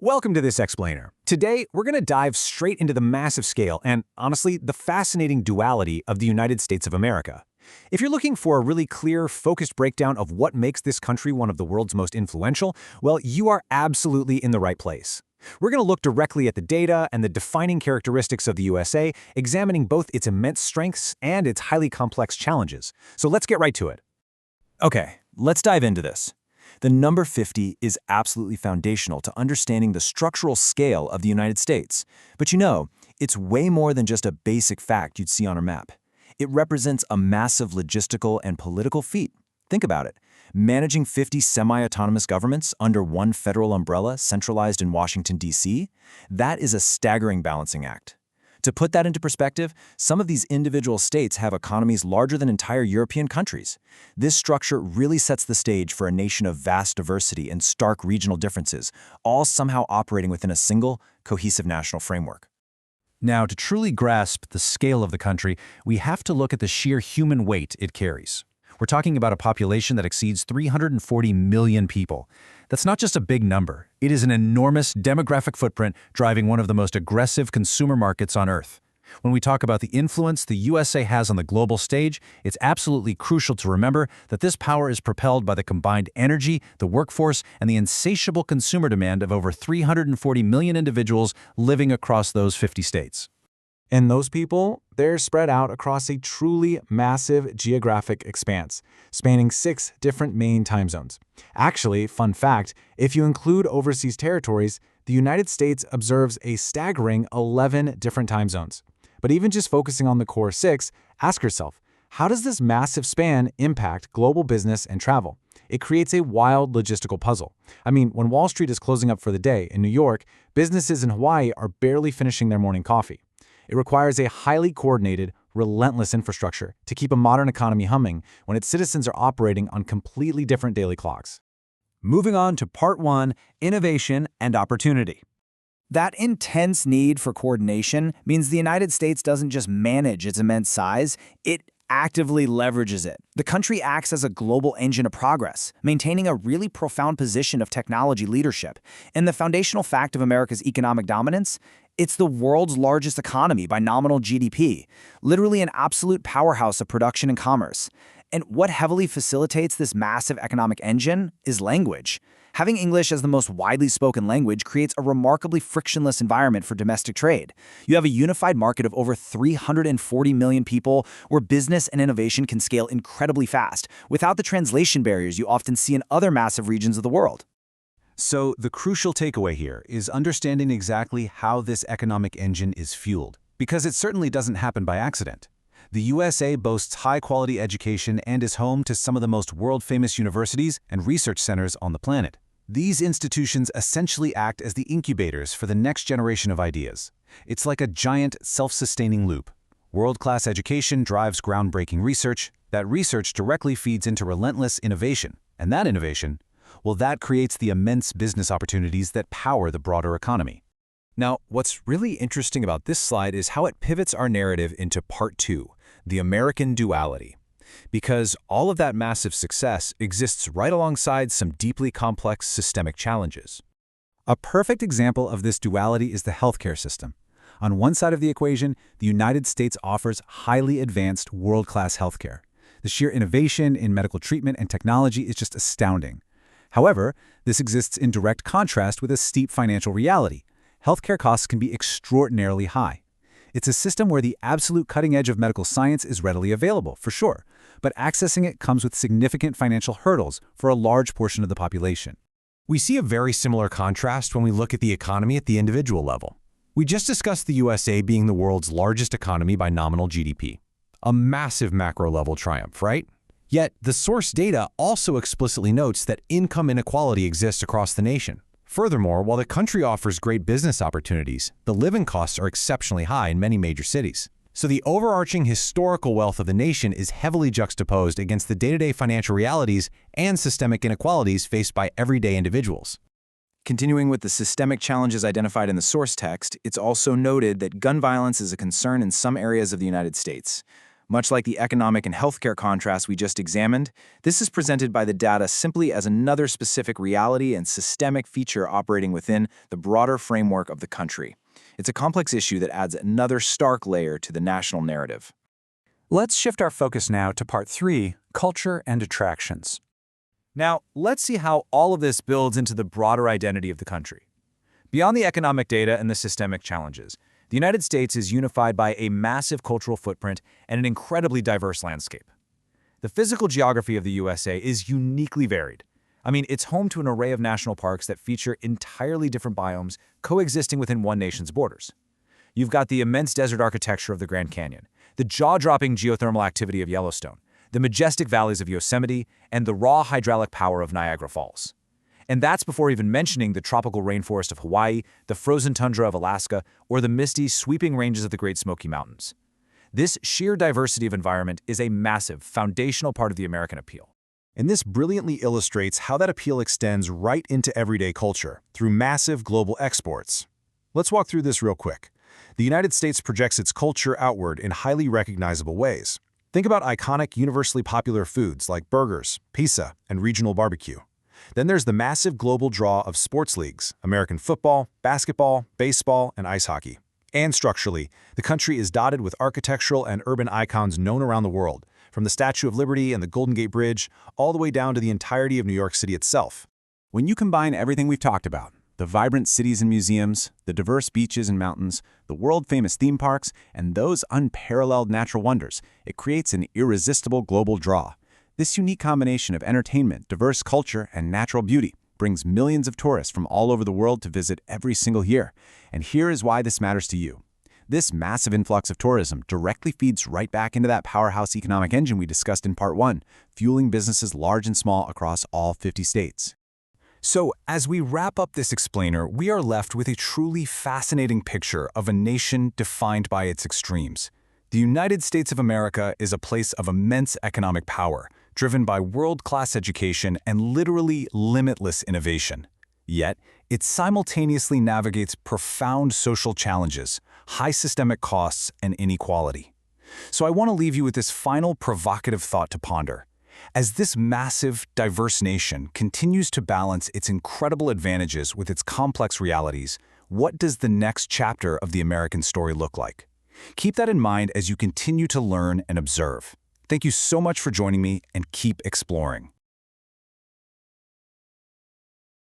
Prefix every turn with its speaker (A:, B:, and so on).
A: Welcome to this explainer. Today, we're going to dive straight into the massive scale and, honestly, the fascinating duality of the United States of America. If you're looking for a really clear, focused breakdown of what makes this country one of the world's most influential, well, you are absolutely in the right place. We're going to look directly at the data and the defining characteristics of the USA, examining both its immense strengths and its highly complex challenges. So let's get right to it.
B: Okay, let's dive into this. The number 50 is absolutely foundational to understanding the structural scale of the United States. But it's way more than just a basic fact you'd see on a map. It represents a massive logistical and political feat. Think about it. Managing 50 semi-autonomous governments under one federal umbrella centralized in Washington, D.C., that is a staggering balancing act. To put that into perspective, some of these individual states have economies larger than entire European countries. This structure really sets the stage for a nation of vast diversity and stark regional differences, all somehow operating within a single, cohesive national framework.
A: Now, to truly grasp the scale of the country, we have to look at the sheer human weight it carries. We're talking about a population that exceeds 340 million people. That's not just a big number. It is an enormous demographic footprint driving one of the most aggressive consumer markets on Earth. When we talk about the influence the USA has on the global stage, it's absolutely crucial to remember that this power is propelled by the combined energy, the workforce, and the insatiable consumer demand of over 340 million individuals living across those 50 states. And those people, they're spread out across a truly massive geographic expanse, spanning 6 different main time zones. Actually, fun fact, if you include overseas territories, the United States observes a staggering 11 different time zones. But even just focusing on the core 6, ask yourself, how does this massive span impact global business and travel? It creates a wild logistical puzzle. I mean, when Wall Street is closing up for the day in New York, businesses in Hawaii are barely finishing their morning coffee. It requires a highly coordinated, relentless infrastructure to keep a modern economy humming when its citizens are operating on completely different daily clocks.
B: Moving on to Part 1, Innovation and Opportunity. That intense need for coordination means the United States doesn't just manage its immense size, it actively leverages it. The country acts as a global engine of progress, maintaining a really profound position of technology leadership. And the foundational fact of America's economic dominance? It's the world's largest economy by nominal GDP, literally an absolute powerhouse of production and commerce. And what heavily facilitates this massive economic engine is language. Having English as the most widely spoken language creates a remarkably frictionless environment for domestic trade. You have a unified market of over 340 million people where business and innovation can scale incredibly fast, without the translation barriers you often see in other massive regions of the world.
A: So the crucial takeaway here is understanding exactly how this economic engine is fueled, because it certainly doesn't happen by accident. The USA boasts high-quality education and is home to some of the most world-famous universities and research centers on the planet. These institutions essentially act as the incubators for the next generation of ideas. It's like a giant, self-sustaining loop. World-class education drives groundbreaking research. That research directly feeds into relentless innovation. And that innovation, well, that creates the immense business opportunities that power the broader economy. Now, what's really interesting about this slide is how it pivots our narrative into Part 2, the American duality. Because all of that massive success exists right alongside some deeply complex systemic challenges. A perfect example of this duality is the healthcare system. On one side of the equation, the United States offers highly advanced world-class healthcare. The sheer innovation in medical treatment and technology is just astounding. However, this exists in direct contrast with a steep financial reality. Healthcare costs can be extraordinarily high. It's a system where the absolute cutting edge of medical science is readily available, for sure, but accessing it comes with significant financial hurdles for a large portion of the population. We see a very similar contrast when we look at the economy at the individual level. We just discussed the USA being the world's largest economy by nominal GDP. A massive macro-level triumph, right? Yet, the source data also explicitly notes that income inequality exists across the nation. Furthermore, while the country offers great business opportunities, the living costs are exceptionally high in many major cities. So the overarching historical wealth of the nation is heavily juxtaposed against the day-to-day financial realities and systemic inequalities faced by everyday individuals. Continuing with the systemic challenges identified in the source text, it's also noted that gun violence is a concern in some areas of the United States.
B: Much like the economic and healthcare contrast we just examined, this is presented by the data simply as another specific reality and systemic feature operating within the broader framework of the country. It's a complex issue that adds another stark layer to the national narrative.
A: Let's shift our focus now to Part 3, Culture and Attractions. Now, let's see how all of this builds into the broader identity of the country. Beyond the economic data and the systemic challenges, the United States is unified by a massive cultural footprint and an incredibly diverse landscape. The physical geography of the USA is uniquely varied. I mean, it's home to an array of national parks that feature entirely different biomes coexisting within one nation's borders. You've got the immense desert architecture of the Grand Canyon, the jaw-dropping geothermal activity of Yellowstone, the majestic valleys of Yosemite, and the raw hydraulic power of Niagara Falls. And that's before even mentioning the tropical rainforest of Hawaii, the frozen tundra of Alaska, or the misty, sweeping ranges of the Great Smoky Mountains. This sheer diversity of environment is a massive, foundational part of the American appeal. And this brilliantly illustrates how that appeal extends right into everyday culture through massive global exports. Let's walk through this real quick. The United States projects its culture outward in highly recognizable ways. Think about iconic, universally popular foods like burgers, pizza, and regional barbecue. Then there's the massive global draw of sports leagues, American football, basketball, baseball, and ice hockey. And structurally, the country is dotted with architectural and urban icons known around the world, from the Statue of Liberty and the Golden Gate Bridge, all the way down to the entirety of New York City itself. When you combine everything we've talked about, the vibrant cities and museums, the diverse beaches and mountains, the world-famous theme parks, and those unparalleled natural wonders, it creates an irresistible global draw. This unique combination of entertainment, diverse culture, and natural beauty brings millions of tourists from all over the world to visit every single year. And here is why this matters to you. This massive influx of tourism directly feeds right back into that powerhouse economic engine we discussed in Part 1, fueling businesses large and small across all 50 states. So, as we wrap up this explainer, we are left with a truly fascinating picture of a nation defined by its extremes. The United States of America is a place of immense economic power, driven by world-class education and literally limitless innovation. Yet, it simultaneously navigates profound social challenges, high systemic costs, and inequality. So I want to leave you with this final provocative thought to ponder. As this massive, diverse nation continues to balance its incredible advantages with its complex realities, what does the next chapter of the American story look like? Keep that in mind as you continue to learn and observe. Thank you so much for joining me, and keep exploring.